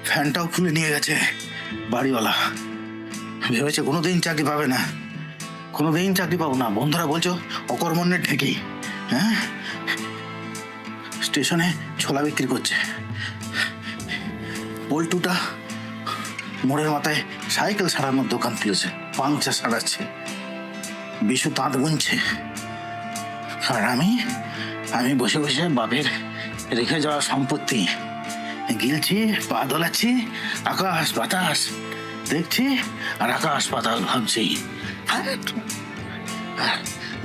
ফ্যানটাও খুলে নিয়ে গেছে বাড়িওয়ালা। ভেবেছে কোনোদিন চাকরি পাবে না, কোনোদিন চাকরি পাবো না। বন্ধুরা বলছো অকর্মণ্যের ঢেকি। হ্যাঁ, স্টেশনে ছোলা বিক্রি করছে। পল্টুটা মোড়ের মাথায় সাইকেল সারানোর দোকান খুলেছে, পাংচার সারাচ্ছে। বিশু তাঁত বুনছে। আর আমি বসে বসে বাপের রেখে যাওয়া সম্পত্তি গিলছি, পা দোলাচ্ছি, আকাশ বাতাস দেখছি আর আকাশ পাতাল ভাবছি।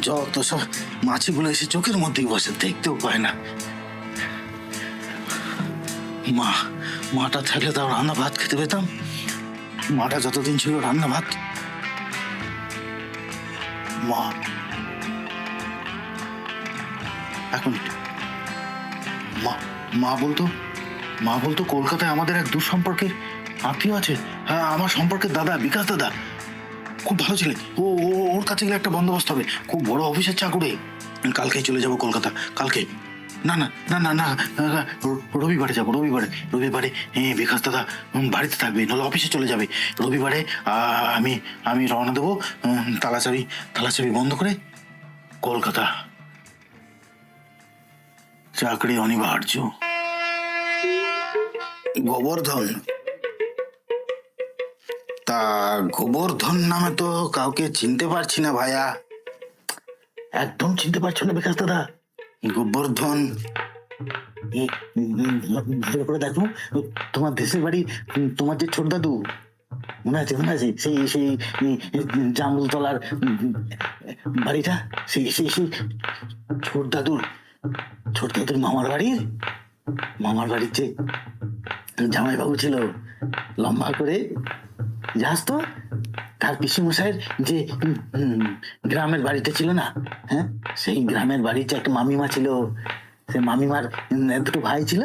যত সব মাছিগুলো এসে চোখের মধ্যেই বসে, দেখতেও পায় না। মাটা থাকলে তাও রান্না ভাত খেতে পেতাম। মাটা যতদিন ছিল রান্না ভাত। মা, এক মিনিট। মা বলতো কলকাতায় আমাদের এক দূর সম্পর্কের আত্মীয় আছে। হ্যাঁ, আমার সম্পর্কের দাদা, বিকাশ দাদা, খুব ভালো ছেলে। ওর কাছে গেলে একটা বন্দোবস্ত হবে। খুব বড় অফিসের চাকুরে। কালকেই চলে যাবো কলকাতা, কালকে। না না না না না, রবিবারে যাবো। রবিবারে বিকাশ দাদা বাড়িতে থাকবে, নাহলে অফিসে চলে যাবে। রবিবারে আমি রওনা দেবো, তালাচাবি বন্ধ করে কলকাতা। চাকরি অনিবার্য। গোবর্ধন, তা গোবর্ধন নামে তো কাউকে চিনতে পারছি না ভাইয়া। একদম চিনতে পারছো না বিকাশ দাদা? গোবর্ধন, ভালো করে দেখো। তোমার দেশের বাড়ি, তোমার যে ছোট দাদু, মনে আছে? সেই জামুলতলার বাড়িটা, সেই ছোট দাদুর মামার বাড়ির যে জামাইবাবু ছিল, লম্বা করে, জাহাজ তো, তার পিসিমশাইয়ের যে গ্রামের বাড়িটা ছিল না, হ্যাঁ, সেই গ্রামের বাড়িতে একটা মামিমা ছিল। সেই মামিমার দুটো ভাই ছিল,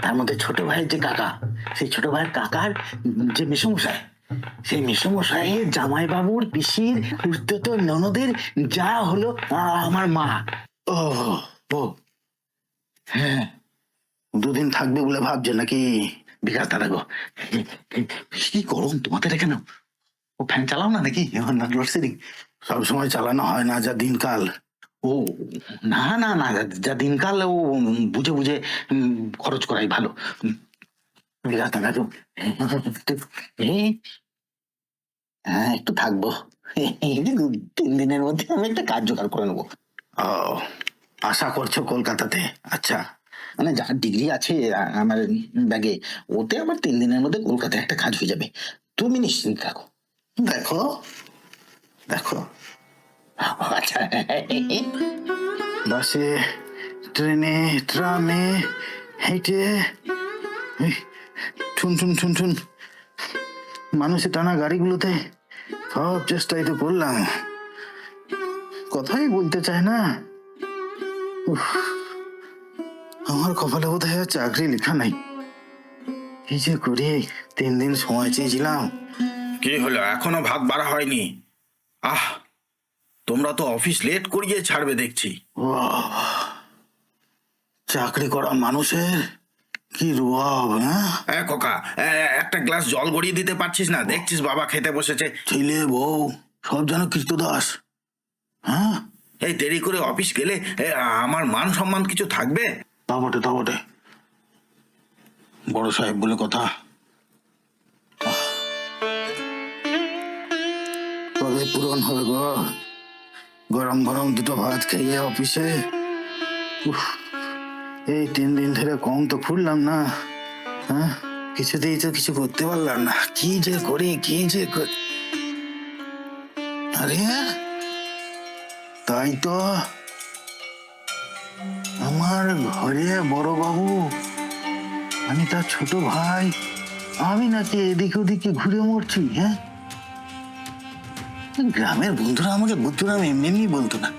তার মধ্যে ছোট ভাইয়ের যে কাকা, সেই ছোট ভাইয়ের কাকার যে মেসোমশাই, সেই মেসোমশাইয়ের জামাইবাবুর পিসির উর্ধত ননদের যা হলো আমার মা। ও হ্যাঁ, দুদিন থাকবে বলে ভাবছে নাকি বিকাশ দাদা? গো, কি গরম তোমাদের এখানে। ও ফ্যান চালাও না নাকি? লোডশেডিং সবসময় চালানো হয় না, যা দিনকাল। ও না না না, যা দিনকাল ও বুঝে বুঝে খরচ করাই ভালো। বিকাশ দাদা তো হ্যাঁ, একটু থাকবো। 3 দিনের মধ্যে আমি একটা কাজ জোগাড় করে নেবো। ও, আশা করছো কলকাতাতে? আচ্ছা, মানে যার ডিগ্রি আছে আমার ব্যাগে, ওতে আমার 3 দিনের মধ্যে কলকাতায় একটা কাজ হয়ে যাবে। তুমি নিশ্চিন্ত থাকো। দেখো দেখো, আচ্ছা, বাসে, ট্রেনে, ট্রামে, হেঁটে, ঠুন মানুষের টানা গাড়িগুলোতে সব চেষ্টাই তো করলাম, কথাই বলতে চায় না। আমার কপালে বোধ হয় চাকরি লেখা নাই। কি যে করি, 3 দিন সময় চেয়েছিলাম। কি হলো, এখনো ভাত বাড়া হয়নি? তোমরা তো অফিস লেট করিয়ে ছাড়বে দেখছি। চাকরি করা মানুষের কি রোয়াব। হ্যাঁ খোকা, একটা গ্লাস জল গড়িয়ে দিতে পারছিস না? দেখছিস বাবা খেতে বসেছে। ছেলে বউ সব যেন কৃতদাস। হ্যাঁ, এই দেরি করে অফিস গেলে আমার মান সম্মান কিছু থাকবে? তা বটে, বড় সাহেব বলে কথা। কবে পূরণ হবে গো? গরম গরম 2টো ভাত খেয়ে অফিসে। এই 3 দিন ধরে কম তো ফুরলাম না। হ্যাঁ, কিছুতেই তো কিছু করতে পারলাম না। কি যে করি। আরে তাই তো, আমার ঘরে বড় বাবু, আমি তার ছোট ভাই, আমি নাকি এদিকে ওদিকে ঘুরে মরছি। হ্যাঁ, গ্রামের বন্ধুরা আমাকে বুদ্ধুরাম এমনি বলতো না,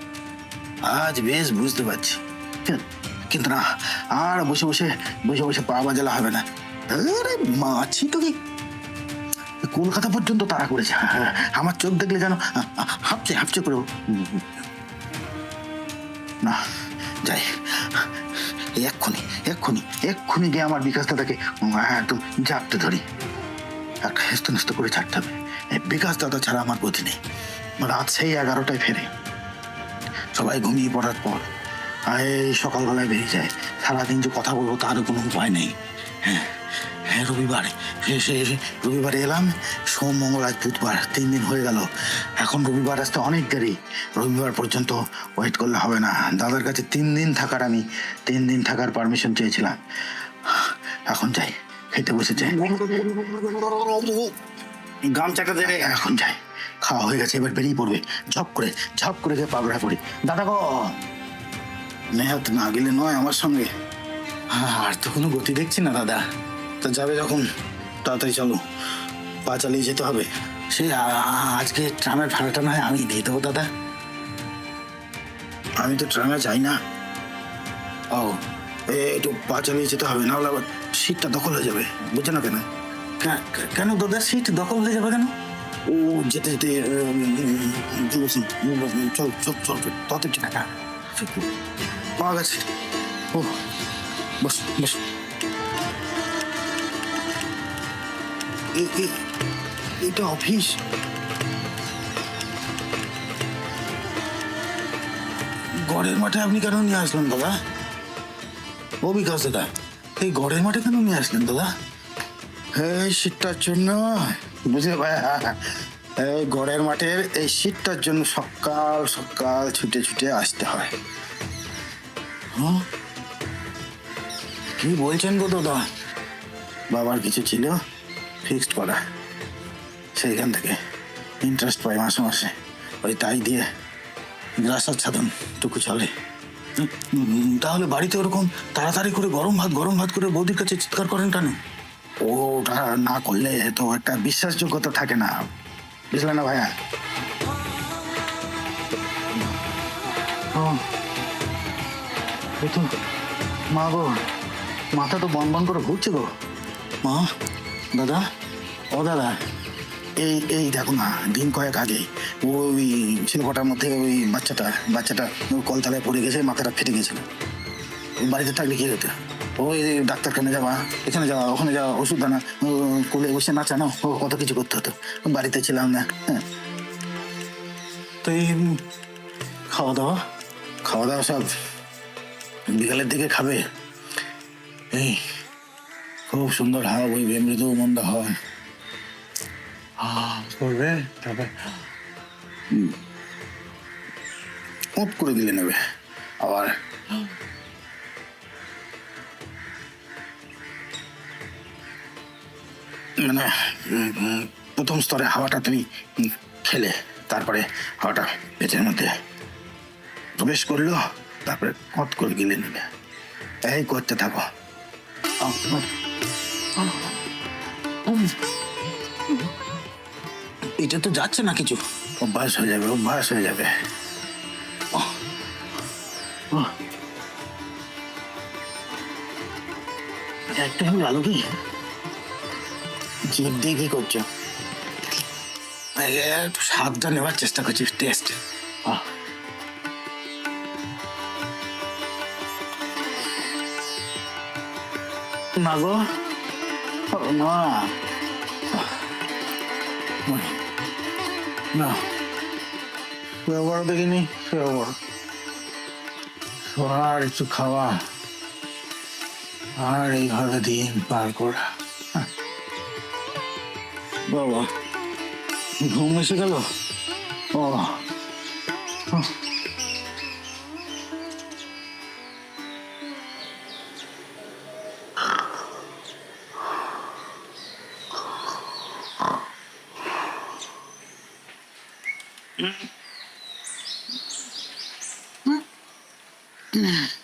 আজ বেশ বুঝতে পারছি। কিন্তু না, আর বসে বসে পা বাজালে হবে না। আরে মাছি তো কি কলকাতা পর্যন্ত তাড়া করেছে, আমার চোখ দেখলে যেন হাঁপছে হাঁপছে করে। না যাই, এক্ষুনি এক্ষুনি এক্ষুনি গিয়ে আমার বিকাশ দাদাকে একদম জাপতে ধরি, একটা হেস্ত নেস্ত করে ছাড়তে হবে। বিকাশ দাদা ছাড়া আমার গতি নেই। রাত সেই 11টায় ফেরে, সবাই ঘুমিয়ে পড়ার পর এই সকালবেলায় বেরিয়ে যায়। সারাদিন যে কথা বলবো তারও কোনো উপায় নেই। হ্যাঁ হ্যাঁ, রবিবারে এলাম, সোম মঙ্গল আজ বুধবার, 3 দিন হয়ে গেল। এখন রবিবার আসতে অনেক দেরি, রবিবার পর্যন্ত ওয়েট করলে হবে না। দাদার কাছে 3 দিন থাকার, আমি 3 দিন থাকার পারমিশন চেয়েছিলাম। এখন যাই, খেতে বসে যাই, গামছাটা দেবে। এখন যাই, খাওয়া হয়ে গেছে, এবার বেরিয়ে পড়বে। ঝপ করে গিয়ে পাগড়া পড়ি। দাদা গো, নেহাত না গেলে নয় আমার সঙ্গে। আর তো কোনো গতি দেখছি না দাদা। তা যাবে যখন তাড়াতাড়ি চলো, পা চালিয়ে যেতে হবে। সে আজকে ট্রামের ভাড়াটা নয় আমি দিয়ে দেবো দাদা। আমি তো ট্রামে যাই না। ও একটু পা চালিয়ে যেতে হবে, নাহলে আবার সিটটা দখল হয়ে যাবে, বুঝছো না কেন? কেন দাদা সিট দখল হয়ে যাবে কেন? ও যেতে যেতে চল চল চল তত টাকা পাওয়া গেছে। ও বস বস। এটা অফিস? গড়ের মাঠে আপনি কেন নিয়ে আসলেন দাদা? ও বিকাশ দাদা, এই গড়ের মাঠে কেন নিয়ে আসলেন দাদা? এই শীতটার জন্য, বুঝলে ভাইয়া, এই গড়ের মাঠের এই শীতটার জন্য সকাল সকাল ছুটে ছুটে আসতে হয়। হ্যাঁ কি বলছেন গো দাদা? বাবার কিছু ছিল ফিক্সড করা, সেইখান থেকে ইন্টারেস্ট পাই মাসে মাসে, ওই তাই দিয়ে গ্রাসার সাধন টুকু চলে। তাহলে বাড়িতে ওরকম তাড়াতাড়ি করে গরম ভাত করে বৌদির কাছে চিৎকার করেন কেন? ওটা না করলে তো একটা বিশ্বাসযোগ্যতা থাকে না, বুঝলে না ভাইয়া? মা গো, মাথা তো বন করে ঘুরছে গো। মা, দাদা, ও দাদা, এই দেখো না, দিন কয়েক আগে ওই ছেলেকটার মধ্যে ওই বাচ্চাটা কলতলায় পড়ে গেছে, মাথাটা ফেটে গেছিল। বাড়িতে থাকলে কি হতো? ওই ডাক্তারখানে যাওয়া, এখানে যাওয়া, ওখানে যাওয়া, ওষুধ আনা, কোলে বসে নাচানো, কত কিছু করতে হতো। বাড়িতে ছিলাম না। হ্যাঁ, তো এই খাওয়া দাওয়া সব বিকালের দিকে খাবে। এই খুব সুন্দর হাওয়া বইবে, মৃদু মন্দ হাওয়া করবে, তারপরে ওট করে গিলে নেবে। আবার মানে প্রথম স্তরে হাওয়াটা তুমি খেলে, তারপরে হাওয়াটা পেটের মধ্যে প্রবেশ করলো, তারপরে কট করে গিলে নেবে। এই করতে থাকো। এটা তো যাচ্ছে না কিছু, অভ্যাস হয়ে যাবে। একটা আমি ভালো কি জিভ দিয়ে কি করছো? একটু স্বাদটা নেওয়ার চেষ্টা করছি, টেস্ট। না গো, মা, না ব্যবহার দেখিনি, আর একটু খাওয়া আর এইভাবে দিন পার করা। বাবা ঘুম এসে গেল। ও Mm-hmm.